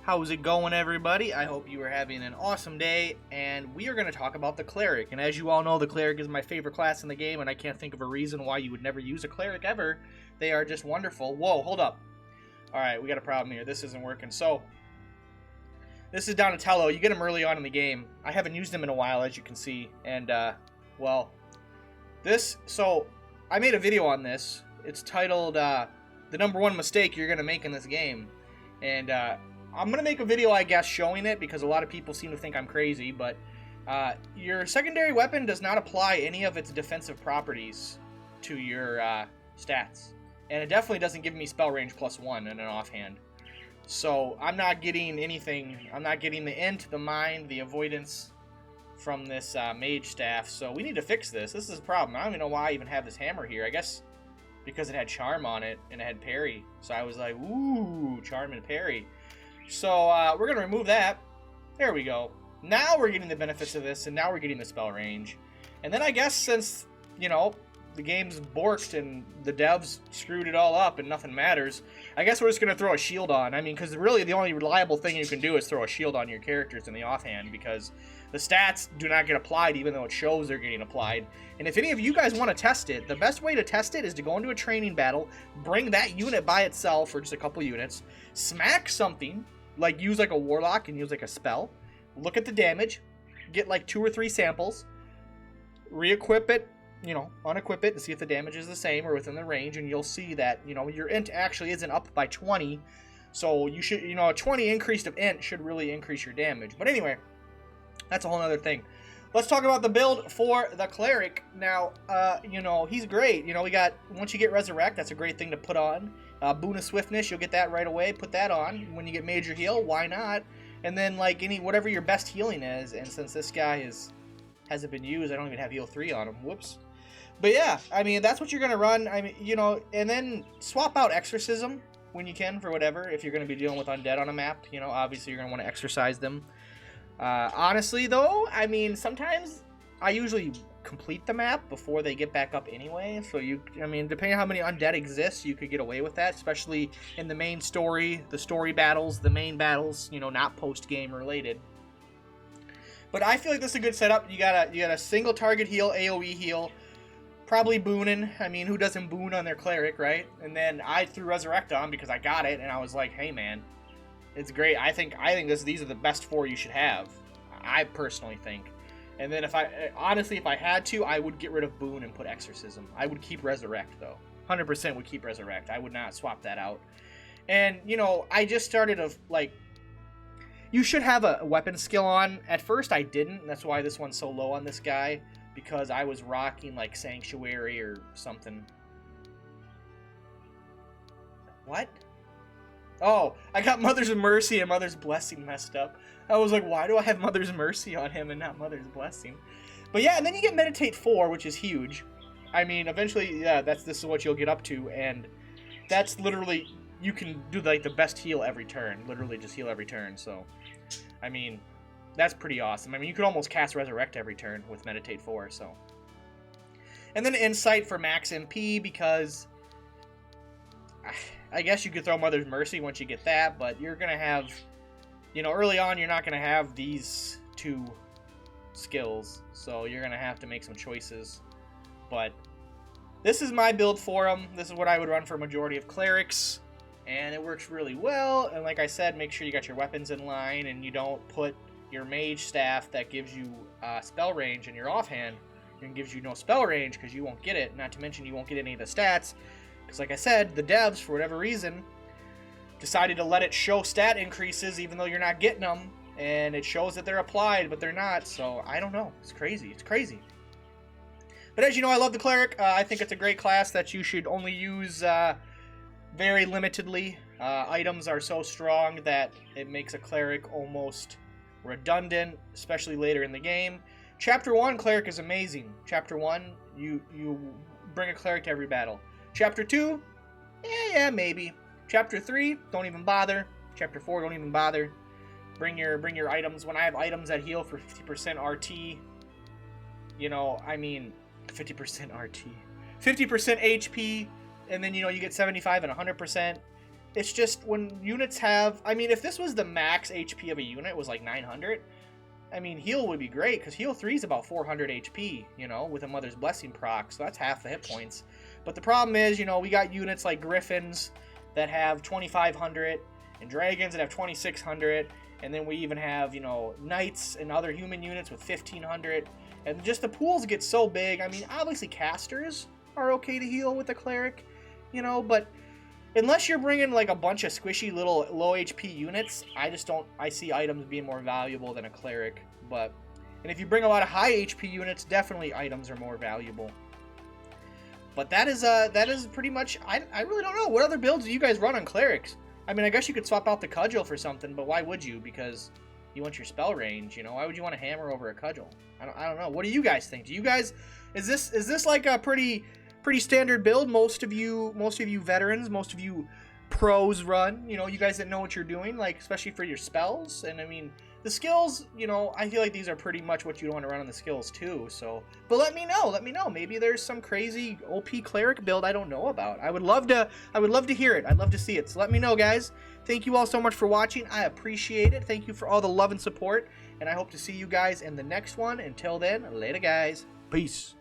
How's it going, everybody? I hope you are having an awesome day, and we are going to talk about the Cleric. And as you all know, the Cleric is my favorite class in the game, and I can't think of a reason why you would never use a Cleric ever. They are just wonderful. Whoa, hold up. Alright, we got a problem here. This isn't working. So, this is Donatello. You get him early on in the game. I haven't used him in a while, as you can see. And, well, so, I made a video on this. It's titled, The Number One Mistake You're Going to Make in This Game. And, I'm going to make a video, I guess, showing it, because a lot of people seem to think I'm crazy, but your secondary weapon does not apply any of its defensive properties to your stats. And it definitely doesn't give me spell range +1 in an offhand. So I'm not getting anything. I'm not getting the int, the mind, the avoidance from this mage staff. So we need to fix this. This is a problem. I don't even know why I even have this hammer here. I guess because it had charm on it and it had parry. So I was like, ooh, charm and parry. So we're going to remove that. There we go. Now we're getting the benefits of this, and now we're getting the spell range. And then I guess since, you know, the game's borked and the devs screwed it all up and nothing matters, I guess we're just going to throw a shield on. I mean, because really the only reliable thing you can do is throw a shield on your characters in the offhand, because the stats do not get applied even though it shows they're getting applied. And if any of you guys want to test it, the best way to test it is to go into a training battle, bring that unit by itself, or just a couple units, smack something, like use like a warlock and use like a spell, look at the damage, get like 2 or 3 samples, re-equip it, you know, unequip it and see if the damage is the same or within the range, and you'll see that, you know, your int actually isn't up by 20, so you should, you know, a 20 increase of int should really increase your damage. But anyway, that's a whole other thing. Let's talk about the build for the Cleric. Now, you know, he's great. You know, we got, once you get Resurrect, that's a great thing to put on. Boon of Swiftness, you'll get that right away. Put that on. When you get Major Heal, why not? And then, like, whatever your best healing is, and since this guy hasn't been used, I don't even have Heal 3 on him. Whoops. But yeah, I mean, that's what you're going to run. I mean, you know, and then swap out Exorcism when you can for whatever. If you're going to be dealing with undead on a map, you know, obviously you're going to want to exorcise them. Honestly, though, I mean, sometimes I usually complete the map before they get back up anyway, so I mean, depending on how many undead exist, you could get away with that, especially in the main story, the story battles, the main battles, you know, not post-game related. But I feel like this is a good setup. You got a single target heal, AoE heal, probably booning. I mean, who doesn't boon on their Cleric, right? And then I threw Resurrect on because I got it, and I was like, hey man, it's great. I think these are the best 4 you should have. I personally think. And then if I had to, I would get rid of Boon and put Exorcism. I would keep Resurrect, though. 100% would keep Resurrect. I would not swap that out. And, you know, I just started you should have a weapon skill on. At first, I didn't. That's why this one's so low on this guy. Because I was rocking, like, Sanctuary or something. What? Oh, I got Mother's Mercy and Mother's Blessing messed up. I was like, why do I have Mother's Mercy on him and not Mother's Blessing? But yeah, and then you get Meditate 4, which is huge. I mean, eventually, yeah, this is what you'll get up to, and that's literally, you can do like the best heal every turn. Literally just heal every turn, so, I mean, that's pretty awesome. I mean, you could almost cast Resurrect every turn with Meditate 4, so. And then Insight for max MP, because I guess you could throw Mother's Mercy once you get that, but you're going to have, you know, early on you're not going to have these 2 skills, so you're going to have to make some choices. But this is my build for them. This is what I would run for a majority of Clerics, and it works really well. And like I said, make sure you got your weapons in line, and you don't put your mage staff that gives you spell range in your offhand and gives you no spell range, because you won't get it. Not to mention you won't get any of the stats. Because like I said, the devs, for whatever reason, decided to let it show stat increases even though you're not getting them. And it shows that they're applied, but they're not. So, I don't know. It's crazy. It's crazy. But as you know, I love the Cleric. I think it's a great class that you should only use very limitedly. Items are so strong that it makes a Cleric almost redundant, especially later in the game. Chapter 1, Cleric is amazing. Chapter 1, you bring a Cleric to every battle. Chapter 2, yeah, maybe. Chapter 3, don't even bother. Chapter 4, don't even bother. Bring your items. When I have items that heal for 50% RT, you know, I mean, 50% RT. 50% HP, and then, you know, you get 75 and 100%. It's just when units have... I mean, if this was the max HP of a unit, it was like 900, I mean, heal would be great, because heal 3 is about 400 HP, you know, with a Mother's Blessing proc, so that's half the hit points. But the problem is, you know, we got units like Griffins that have 2,500, and Dragons that have 2,600, and then we even have, you know, Knights and other human units with 1,500, and just the pools get so big. I mean, obviously Casters are okay to heal with the Cleric, you know, but unless you're bringing like a bunch of squishy little low HP units, I see items being more valuable than a Cleric. And if you bring a lot of high HP units, definitely items are more valuable. But that is pretty much, I really don't know. What other builds do you guys run on Clerics? I mean, I guess you could swap out the Cudgel for something, but why would you? Because you want your spell range, you know? Why would you want a hammer over a Cudgel? I don't know. What do you guys think? Do you guys, is this like a pretty standard build most of you veterans, most of you pros run, you know, you guys that know what you're doing, like especially for your spells? And I mean, the skills, you know, I feel like these are pretty much what you want to run on the skills too. So, but let me know. Maybe there's some crazy OP Cleric build I don't know about. I would love to hear it. I'd love to see it. So let me know, guys. Thank you all so much for watching. I appreciate it. Thank you for all the love and support, and I hope to see you guys in the next one. Until then, later, guys. Peace.